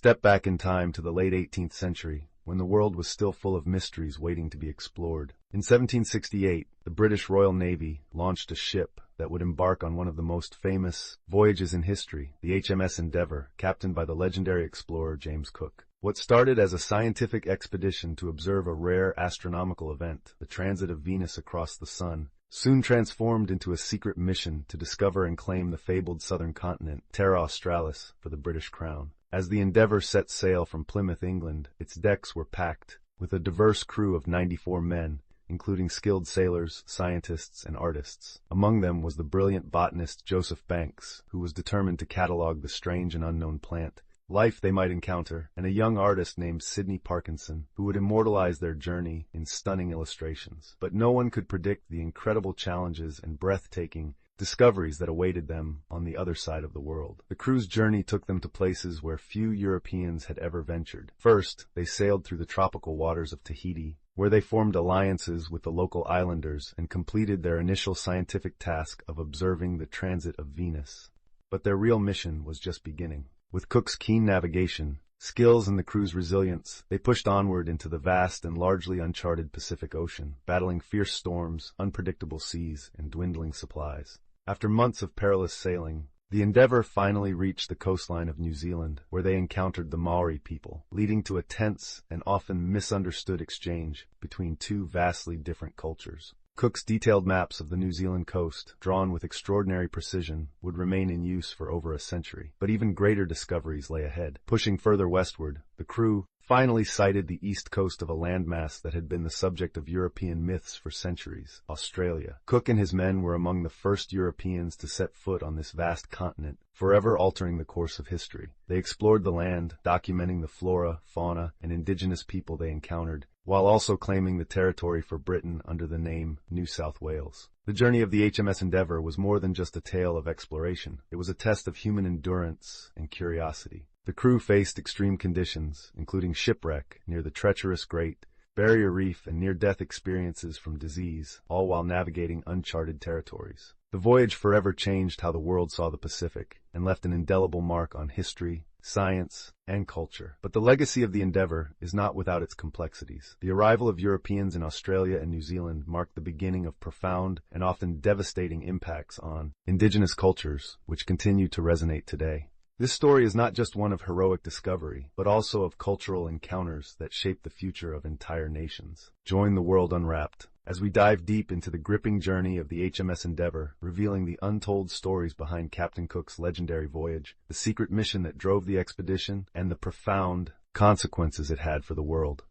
step back in time to the late 18th century, when the world was still full of mysteries waiting to be explored. In 1768, the British Royal Navy launched a ship that would embark on one of the most famous voyages in history, the HMS Endeavour, captained by the legendary explorer James Cook. What started as a scientific expedition to observe a rare astronomical event, the transit of Venus across the sun, soon transformed into a secret mission to discover and claim the fabled southern continent, Terra Australis, for the British crown. As the Endeavour set sail from Plymouth, England, its decks were packed with a diverse crew of 94 men, including skilled sailors, scientists, and artists. Among them was the brilliant botanist Joseph Banks, who was determined to catalog the strange and unknown plant life they might encounter, and a young artist named Sidney Parkinson, who would immortalize their journey in stunning illustrations. But no one could predict the incredible challenges and breathtaking discoveries that awaited them on the other side of the world. The crew's journey took them to places where few Europeans had ever ventured. First, they sailed through the tropical waters of Tahiti, where they formed alliances with the local islanders and completed their initial scientific task of observing the transit of Venus. But their real mission was just beginning. With Cook's keen navigation, skills, and the crew's resilience, they pushed onward into the vast and largely uncharted Pacific Ocean, battling fierce storms, unpredictable seas, and dwindling supplies. After months of perilous sailing, the Endeavour finally reached the coastline of New Zealand, where they encountered the Maori people, leading to a tense and often misunderstood exchange between two vastly different cultures. Cook's detailed maps of the New Zealand coast, drawn with extraordinary precision, would remain in use for over a century. But even greater discoveries lay ahead. Pushing further westward, the crew finally sighted the east coast of a landmass that had been the subject of European myths for centuries, Australia. Cook and his men were among the first Europeans to set foot on this vast continent, forever altering the course of history. They explored the land, documenting the flora, fauna, and indigenous people they encountered, while also claiming the territory for Britain under the name New South Wales. The journey of the HMS Endeavour was more than just a tale of exploration. It was a test of human endurance and curiosity. The crew faced extreme conditions, including shipwreck near the treacherous Great Barrier Reef and near-death experiences from disease, all while navigating uncharted territories. The voyage forever changed how the world saw the Pacific and left an indelible mark on history, science, and culture. But the legacy of the Endeavour is not without its complexities. The arrival of Europeans in Australia and New Zealand marked the beginning of profound and often devastating impacts on indigenous cultures, which continue to resonate today. This story is not just one of heroic discovery, but also of cultural encounters that shape the future of entire nations. Join the world unwrapped as we dive deep into the gripping journey of the HMS Endeavour, revealing the untold stories behind Captain Cook's legendary voyage, the secret mission that drove the expedition, and the profound consequences it had for the world.